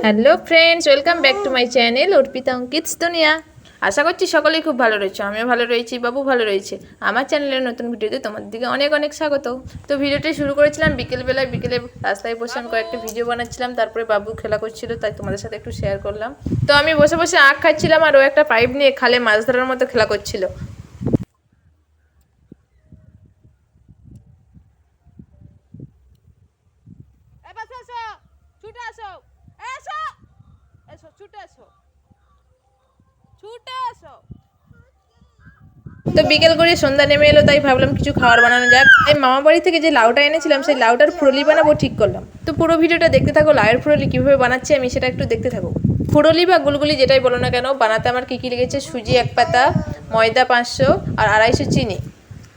Hello friends, welcome back to my channel Arpita Ankita's দুনিয়া। আশা করছি সকলেই খুব ভালো রয়েছে, আমিও ভালো রয়েছি, বাবু ভালো রয়েছে। আমার চ্যানেলের নতুন ভিডিওতে তোমাদের দিকে অনেক অনেক স্বাগত। তো ভিডিওটি শুরু করেছিলাম বিকেলে রাস্তায় বসে আমি কয়েকটা ভিডিও বানাচ্ছিলাম, তারপরে বাবু খেলা করছিল, তাই তোমাদের সাথে একটু শেয়ার করলাম। তো আমি বসে বসে আখ খাচ্ছিলাম আর ও একটা পাইপ নিয়ে খালে মাছ ধরার মতো খেলা করছিল। তো বিকেল করে সন্ধ্যা নেমে এলো, তাই ভাবলাম কিছু খাবার বানানো যাক। এই মামা বাড়ি থেকে যে লাউটা এনেছিলাম সেই লাউটার ফুরলি বানাবো ঠিক করলাম। তো পুরো ভিডিওটা দেখতে থাকো, লাউয়ের ফুরলি কীভাবে বানাচ্ছি আমি সেটা একটু দেখতে থাকো। ফুরলি বা গুলগুলি যেটাই বলো না কেন, বানাতে আমার কী কী লেগেছে: সুজি 1 পাতা, ময়দা 500, আর 250 চিনি,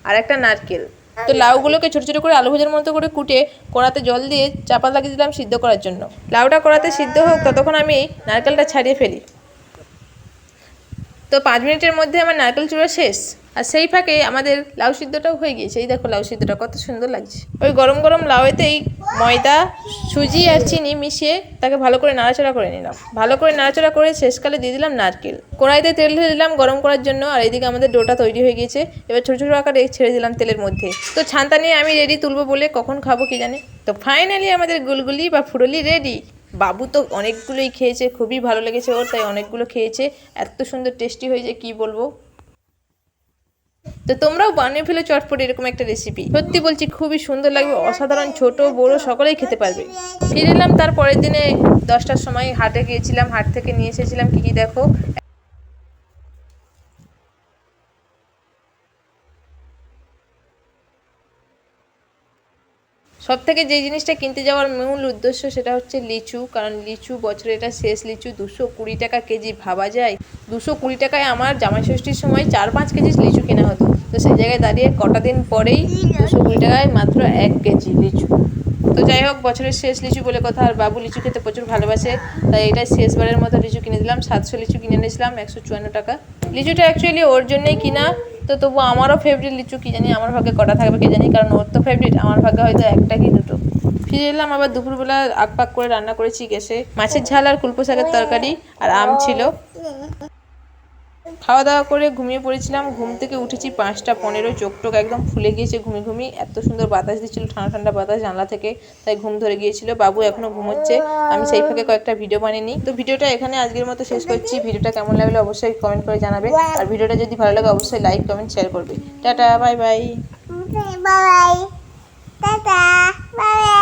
আর একটা নারকেল। তো লাউগুলোকে ছোটো ছোটো করে আলু ভাজার মতো করে কুটে কড়াতে জল দিয়ে চাপা লাগিয়ে দিলাম সিদ্ধ করার জন্য। লাউটা কড়াতে সিদ্ধ হোক ততক্ষণ আমি নারকেলটা ছাড়িয়ে ফেলি। তো 5 মিনিটের মধ্যে আমার নারকেল চূড়া শেষ, আর সেই ফাঁকে আমাদের লাউ সিদ্ধটাও হয়ে গিয়েছে। এই দেখো লাউ সিদ্ধটা কত সুন্দর লাগছে। ওই গরম গরম লাউতেই ময়দা, সুজি আর চিনি মিশিয়ে তাকে ভালো করে নাড়াচাড়া করে নিলাম। ভালো করে নাড়াচাড়া করে শেষকালে দিয়ে দিলাম নারকেল। কড়াইতে তেল ঢেলে দিলাম গরম করার জন্য, আর এইদিকে আমাদের ডোটা তৈরি হয়ে গিয়েছে। এবার ছোটো ছোটো আকারে ছেড়ে দিলাম তেলের মধ্যে। তো ছানটা নিয়ে আমি রেডি তুলবো বলে, কখন খাবো কি জানি। তো ফাইনালি আমাদের গুলগুলি বা ফুরলি রেডি। বাবু তো অনেকগুলোই খেয়েছে, খুবই ভালো লেগেছে ওর, তাই অনেকগুলো খেয়েছে। এত সুন্দর টেস্টি হয়েছে কি বলবো। তো তোমরাও বানিয়ে ফেলে চটপট এরকম একটা রেসিপি, সত্যি বলছি খুবই সুন্দর লাগবে, অসাধারণ। ছোট বড় সকলেই খেতে পারবে। ফিরে এলাম তার পরের দিনে 10টার সময়, হাটে গিয়েছিলাম, হাট থেকে নিয়ে এসেছিলাম কী কী দেখো। সব থেকে যেই জিনিসটা কিনতে যাওয়ার মূল উদ্দেশ্য সেটা হচ্ছে লিচু, কারণ লিচু বছরে এটা শেষ লিচু। 220 টাকা কেজি, ভাবা যায় 220 টাকায় আমার জামাই ষষ্ঠীর সময় 4-5 কেজি লিচু কেনা হতো। তো সেই জায়গায় দাঁড়িয়ে কটা দিন পরেই 220 টাকায় মাত্র 1 কেজি লিচু। তো যাই হোক, বছরের শেষ লিচু বলে কথা, আর বাবু লিচু খেতে প্রচুর ভালোবাসে, তাই এটা শেষবারের মতো লিচু কিনে দিলাম। 700 লিচু কিনে এনেছিলাম 154 টাকা। লিচুটা অ্যাকচুয়ালি ওর জন্যই কিনা, তো তবু আমারও ফেভারিট লিচু, কি জানি আমার ভাগ্যে কটা থাকবে কি জানি, কারণ ওর তো ফেভারিট, আমার ভাগ্যে হয়তো একটা কি দুটো। ফিরে এলাম আবার দুপুরবেলা, আকপাক করে রান্না করেছি গ্যাসে মাছের ঝাল আর কুলপো শাকের তরকারি, আর আম ছিল। খাওয়া দাওয়া করে ঘুমিয়ে পড়েছিলাম। ঘুম থেকে উঠেছি 5টা 15, চোখ টোক একদম ফুলে গিয়েছে ঘুমিয়ে। এত সুন্দর বাতাস দিচ্ছিল, ঠান্ডা ঠান্ডা বাতাস জানলা থেকে, তাই ঘুম ধরে গিয়েছিল। বাবু এখনো ঘুমোচ্ছে, আমি সেই ফাঁকে কয়েকটা ভিডিও বানিয়ে নিই। তো ভিডিওটা এখানে আজকের মতো শেষ করছি। ভিডিওটা কেমন লাগলো অবশ্যই কমেন্ট করে জানাবে, আর ভিডিওটা যদি ভালো লাগে অবশ্যই লাইক কমেন্ট শেয়ার করবে। Tata, bye bye, bye bye, tata, by.